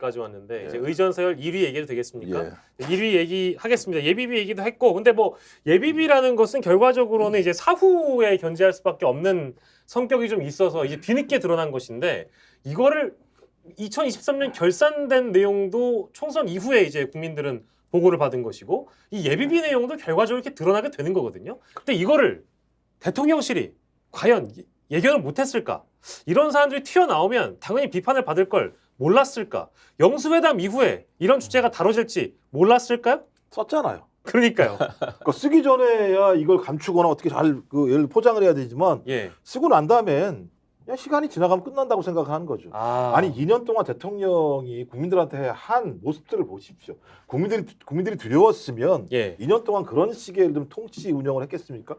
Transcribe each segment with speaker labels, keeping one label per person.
Speaker 1: 가져왔는데
Speaker 2: 예.
Speaker 1: 이제 의전 서열 1위 얘기해도 되겠습니까?
Speaker 2: 예.
Speaker 1: 1위 얘기하겠습니다. 예비비 얘기도 했고, 근데 뭐 예비비라는 것은 결과적으로는 이제 사후에 견제할 수밖에 없는 성격이 좀 있어서 이제 뒤늦게 드러난 것인데 이거를 2023년 결산된 내용도 총선 이후에 이제 국민들은 보고를 받은 것이고 이 예비비 내용도 결과적으로 이렇게 드러나게 되는 거거든요. 근데 이거를 대통령실이 과연 예견을 못했을까? 이런 사람들이 튀어나오면 당연히 비판을 받을 걸 몰랐을까? 영수회담 이후에 이런 주제가 다뤄질지 몰랐을까요?
Speaker 3: 썼잖아요.
Speaker 1: 그러니까요.
Speaker 3: 그러니까 쓰기 전에야 이걸 감추거나 어떻게 잘 예를 포장을 해야 되지만
Speaker 1: 예.
Speaker 3: 쓰고 난 다음엔 그냥 시간이 지나가면 끝난다고 생각하는 거죠. 아니 2년 동안 대통령이 국민들한테 한 모습들을 보십시오. 국민들이 두려웠으면
Speaker 1: 예.
Speaker 3: 2년 동안 그런 식의 좀 통치 운영을 했겠습니까?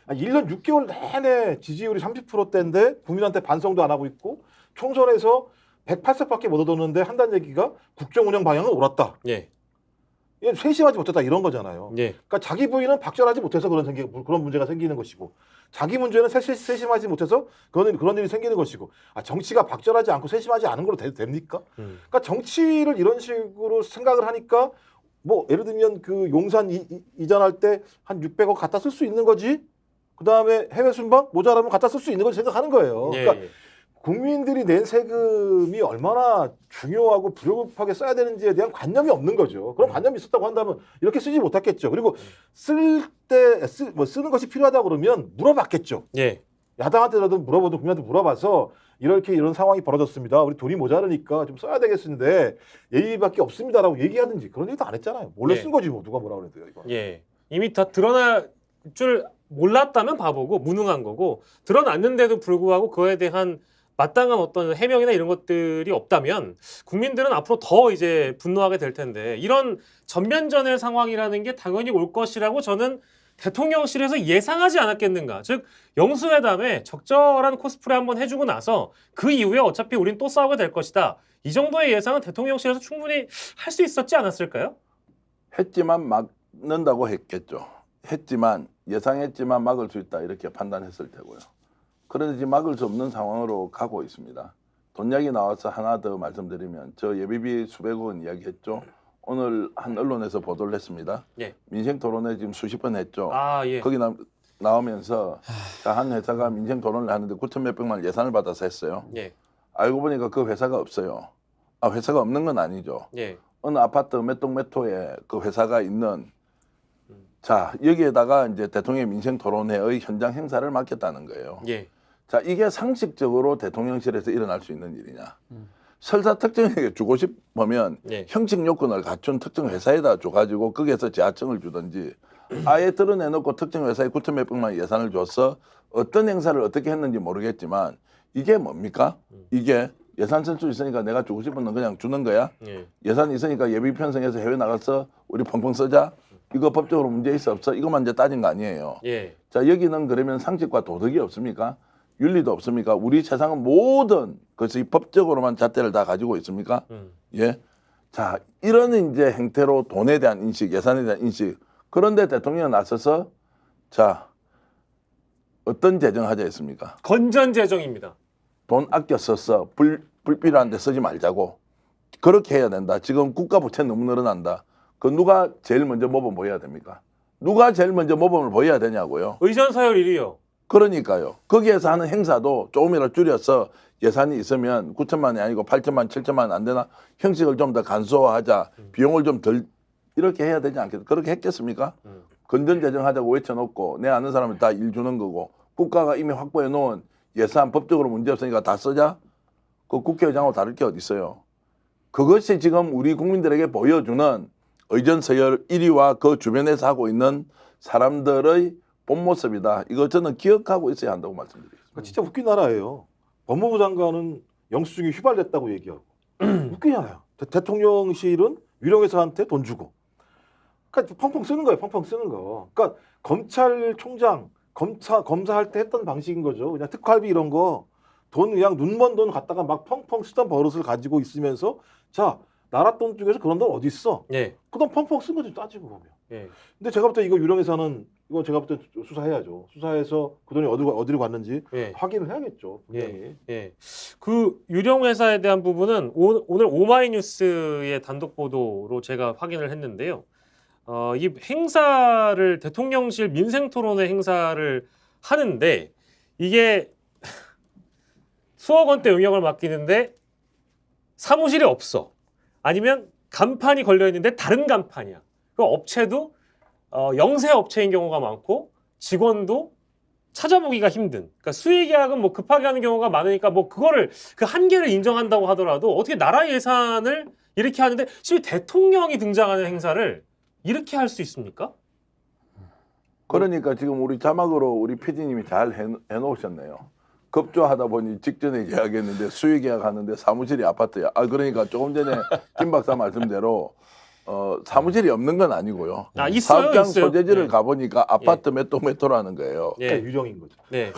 Speaker 3: 아니, 1년 6개월 내내 지지율이 30%대인데 국민한테 반성도 안 하고 있고 총선에서 108석밖에 못 얻었는데 한다는 얘기가 국정 운영 방향은 옳았다.
Speaker 1: 예.
Speaker 3: 이게 세심하지 못했다 이런 거잖아요.
Speaker 1: 예.
Speaker 3: 그러니까 자기 부인은 박절하지 못해서 그런 문제가 생기는 것이고 자기 문제는 세심하지 못해서 그런 일이 생기는 것이고 정치가 박절하지 않고 세심하지 않은 걸로 됩니까? 그러니까 정치를 이런 식으로 생각을 하니까 뭐 예를 들면 그 용산 이전할 때 한 600억 갖다 쓸 수 있는 거지. 그 다음에 해외 순방 모자라면 갖다 쓸 수 있는 걸 생각하는 거예요.
Speaker 1: 예.
Speaker 3: 그러니까 국민들이 낸 세금이 얼마나 중요하고 불효급하게 써야 되는지에 대한 관념이 없는 거죠. 그런 관념이 있었다고 한다면 이렇게 쓰지 못했겠죠. 그리고 쓰는 것이 필요하다 그러면 물어봤겠죠.
Speaker 1: 예.
Speaker 3: 야당한테라도 물어보든 국민한테 물어봐서 이런 상황이 벌어졌습니다. 우리 돈이 모자르니까 좀 써야 되겠는데 예의밖에 없습니다라고 얘기하든지 그런 얘기도 안 했잖아요. 몰래
Speaker 1: 예.
Speaker 3: 쓴 거지 뭐 누가 뭐라 그래도요. 이거.
Speaker 1: 예. 이미 다 드러날 줄 몰랐다면 바보고 무능한 거고 드러났는데도 불구하고 그거에 대한 마땅한 어떤 해명이나 이런 것들이 없다면 국민들은 앞으로 더 이제 분노하게 될 텐데 이런 전면전의 상황이라는 게 당연히 올 것이라고 저는 대통령실에서 예상하지 않았겠는가. 즉 영수회담에 적절한 코스프레 한번 해주고 나서 그 이후에 어차피 우린 또 싸우게 될 것이다. 이 정도의 예상은 대통령실에서 충분히 할 수 있었지 않았을까요?
Speaker 2: 했지만 막는다고 했겠죠. 예상했지만 막을 수 있다 이렇게 판단했을 테고요. 그런데 지금 막을 수 없는 상황으로 가고 있습니다. 돈 이야기 나와서 하나 더 말씀드리면 저 예비비 수백억 원 이야기했죠. 오늘 한 언론에서 보도를 했습니다.
Speaker 1: 예.
Speaker 2: 민생 토론회 지금 수십 번 했죠.
Speaker 1: 예.
Speaker 2: 거기 나오면서 한 회사가 민생 토론을 하는데 9천 몇백만 원 예산을 받아서 했어요.
Speaker 1: 예.
Speaker 2: 알고 보니까 그 회사가 없어요. 회사가 없는 건 아니죠.
Speaker 1: 예.
Speaker 2: 어느 아파트 몇 동 몇 호에 그 회사가 있는 자 여기에다가 이제 대통령의 민생 토론회의 현장 행사를 맡겼다는 거예요.
Speaker 1: 예.
Speaker 2: 자 이게 상식적으로 대통령실에서 일어날 수 있는 일이냐? 설사 특정에게 주고 싶으면
Speaker 1: 예.
Speaker 2: 형식 요건을 갖춘 특정 회사에다 줘가지고 거기에서 재하청을 주든지 아예 드러내놓고 특정 회사에 9천 몇백만 원 예산을 줘서 어떤 행사를 어떻게 했는지 모르겠지만 이게 뭡니까? 이게 예산 쓸 수 있으니까 내가 주고 싶은 건 그냥 주는 거야?
Speaker 1: 예.
Speaker 2: 예산이 있으니까 예비 편성해서 해외 나가서 우리 펑펑 쓰자? 이거 법적으로 문제 있어 없어? 이것만 이제 따진 거 아니에요.
Speaker 1: 예.
Speaker 2: 자 여기는 그러면 상식과 도덕이 없습니까? 윤리도 없습니까? 우리 세상은 모든 것이 법적으로만 잣대를 다 가지고 있습니까? 예. 자 이런 이제 행태로 돈에 대한 인식, 예산에 대한 인식. 그런데 대통령이 나서서 자 어떤 재정하자 했습니까?
Speaker 1: 건전 재정입니다.
Speaker 2: 돈 아껴 썼어. 불필요한 데 쓰지 말자고. 그렇게 해야 된다. 지금 국가 부채 너무 늘어난다. 그 누가 제일 먼저 모범 보여야 됩니까? 누가 제일 먼저 모범을 보여야 되냐고요.
Speaker 1: 의전 서열 1위요.
Speaker 2: 그러니까요. 거기에서 하는 행사도 조금이라도 줄여서 예산이 있으면 9천만 원이 아니고 8천만, 7천만 원 안 되나? 형식을 좀 더 간소화하자. 비용을 좀 덜 이렇게 해야 되지 않겠습니까? 그렇게 했겠습니까? 건전재정하자고 외쳐놓고 내 아는 사람은 다 일 주는 거고 국가가 이미 확보해 놓은 예산 법적으로 문제없으니까 다 쓰자? 그 국회의장하고 다를 게 어디 있어요. 그것이 지금 우리 국민들에게 보여주는 의전 서열 1위와 그 주변에서 하고 있는 사람들의 본 모습이다. 이거 저는 기억하고 있어야 한다고 말씀드리겠습니다.
Speaker 3: 그러니까 진짜 웃긴 나라예요. 법무부 장관은 영수증이 휘발됐다고 얘기하고 웃기잖아요. 대통령실은 위령회사한테 돈 주고 그러니까 펑펑 쓰는 거예요. 펑펑 쓰는 거. 그러니까 검찰총장 검사할 때 했던 방식인 거죠. 그냥 특활비 이런 거 돈 그냥 눈먼 돈 갖다가 막 펑펑 쓰던 버릇을 가지고 있으면서 자 나라 돈 중에서 그런 돈 어디 있어?
Speaker 1: 예.
Speaker 3: 그돈 펑펑 쓴 거지 따지고 보면.
Speaker 1: 예.
Speaker 3: 근데 제가 볼 때 이거 유령회사는 이건 제가 볼 때 수사해야죠. 수사해서 그 돈이 어디로 갔는지
Speaker 1: 예.
Speaker 3: 확인을 해야겠죠. 분명히.
Speaker 1: 예. 그 유령 회사에 대한 부분은 오늘 오마이뉴스의 단독 보도로 제가 확인을 했는데요. 이 행사를 대통령실 민생토론회 행사를 하는데 이게 수억 원대 용역을 맡기는데 사무실이 없어. 아니면 간판이 걸려 있는데 다른 간판이야. 그 업체도 영세 업체인 경우가 많고 직원도 찾아보기가 힘든. 그러니까 수의계약은 뭐 급하게 하는 경우가 많으니까 뭐 그거를 그 한계를 인정한다고 하더라도 어떻게 나라 예산을 이렇게 하는데 심지어 대통령이 등장하는 행사를 이렇게 할 수 있습니까?
Speaker 2: 그러니까 지금 우리 자막으로 우리 PD님이 잘 해놓으셨네요. 급조하다 보니 직전에 계약했는데 수의 계약하는데 사무실이 아파트야. 그러니까 조금 전에 김 박사 말씀대로 사무실이 없는 건 아니고요.
Speaker 1: 있어요,
Speaker 2: 사업장
Speaker 1: 있어요.
Speaker 2: 소재지를
Speaker 1: 네.
Speaker 2: 가보니까 아파트 몇 동 몇 호라는 거예요.
Speaker 1: 예.
Speaker 3: 그러니까 유령인 거죠.
Speaker 1: 네.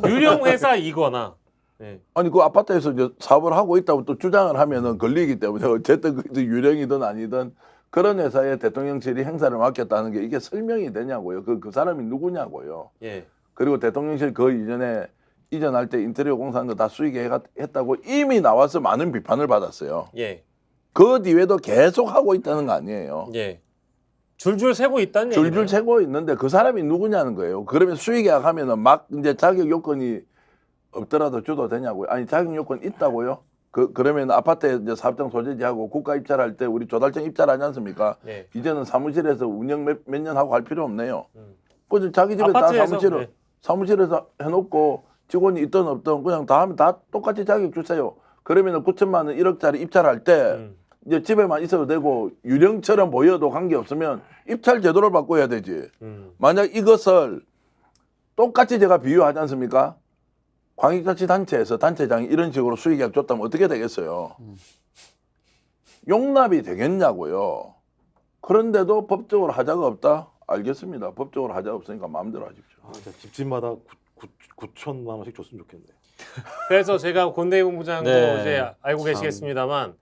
Speaker 1: 유령 회사이거나. 네.
Speaker 2: 아니 그 아파트에서 이제 사업을 하고 있다고 또 주장을 하면은 걸리기 때문에 어쨌든 그 유령이든 아니든 그런 회사에 대통령실이 행사를 맡겼다는 게 이게 설명이 되냐고요. 그 사람이 누구냐고요.
Speaker 1: 예.
Speaker 2: 그리고 대통령실 그 이전에 이전할 때 인테리어 공사한 거 다 수익했다고 이미 나와서 많은 비판을 받았어요.
Speaker 1: 예.
Speaker 2: 그 뒤에도 계속 하고 있다는 거 아니에요.
Speaker 1: 예. 줄줄 세고 있다는
Speaker 2: 줄줄
Speaker 1: 얘기네요.
Speaker 2: 세고 있는데 그 사람이 누구냐는 거예요. 그러면 수익계약 하면은 막 이제 자격 요건이 없더라도 줘도 되냐고요. 아니 자격 요건 있다고요. 그러면 아파트에 이제 사업장 소재지하고 국가 입찰할 때 우리 조달청 입찰하지 않습니까?
Speaker 1: 예.
Speaker 2: 이제는 사무실에서 운영 몇 년 하고 할 필요 없네요. 그 자기 집에 다
Speaker 1: 아파트에서,
Speaker 2: 사무실에서 해놓고 직원이 있든 없든 그냥 다 하면 다 똑같이 자격 주세요. 그러면은 9천만 원 1억짜리 입찰할 때 이제 집에만 있어도 되고 유령처럼 보여도 관계 없으면 입찰 제도를 바꿔야 되지. 만약 이것을 똑같이 제가 비유하지 않습니까? 광역자치단체에서 단체장이 이런 식으로 수의계약 줬다면 어떻게 되겠어요? 용납이 되겠냐고요. 그런데도 법적으로 하자가 없다? 알겠습니다. 법적으로 하자가 없으니까 마음대로 하십시오.
Speaker 3: 진짜 집집마다 9천만 원씩 줬으면 좋겠네.
Speaker 1: 그래서 제가 권대희 본부장도
Speaker 4: 네.
Speaker 1: 이제 알고 계시겠습니다만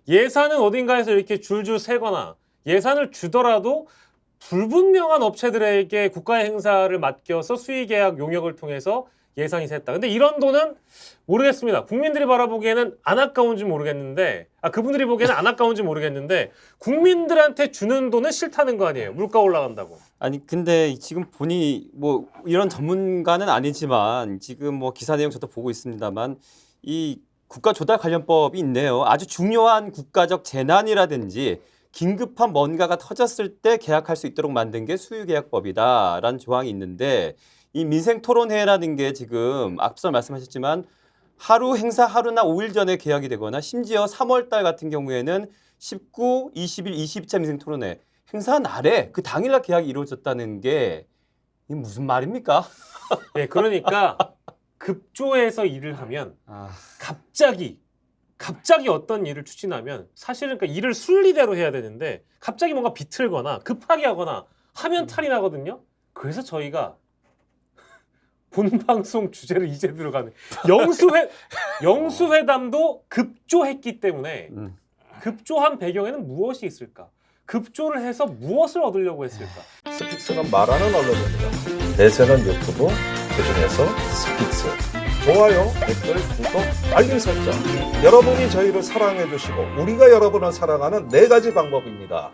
Speaker 1: 예산은 어딘가에서 이렇게 줄줄 세거나 예산을 주더라도 불분명한 업체들에게 국가의 행사를 맡겨서 수의계약 용역을 통해서 예산이 샜다. 근데 이런 돈은 모르겠습니다. 국민들이 바라보기에는 안 아까운지 모르겠는데, 그분들이 보기에는 안 아까운지 모르겠는데, 국민들한테 주는 돈은 싫다는 거 아니에요. 물가 올라간다고.
Speaker 4: 아니 근데 지금 보니 뭐 이런 전문가는 아니지만 지금 뭐 기사 내용 저도 보고 있습니다만 이 국가조달관련법이 있네요. 아주 중요한 국가적 재난이라든지 긴급한 뭔가가 터졌을 때 계약할 수 있도록 만든 게 수유계약법이다라는 조항이 있는데 이 민생토론회라는 게 지금 앞서 말씀하셨지만 하루 행사 하루나 5일 전에 계약이 되거나 심지어 3월 달 같은 경우에는 19, 20일, 22차 민생토론회 행사 날에 그 당일날 계약이 이루어졌다는 게 이게 무슨 말입니까?
Speaker 1: 예, 그러니까 급조해서 일을 하면 갑자기 어떤 일을 추진하면 사실은 그러니까 일을 순리대로 해야 되는데 갑자기 뭔가 비틀거나 급하게 하거나 하면 탈이 나거든요. 그래서 저희가 본방송 주제를 이제 들어가는 영수회담도 급조했기 때문에 급조한 배경에는 무엇이 있을까? 급조를 해서 무엇을 얻으려고 했을까?
Speaker 5: 스픽스는 말하는 언론입니다. 대세는 유튜브, 그중에서 스픽스. 좋아요, 댓글, 구독, 알림 설정. 여러분이 저희를 사랑해 주시고 우리가 여러분을 사랑하는 4가지 방법입니다.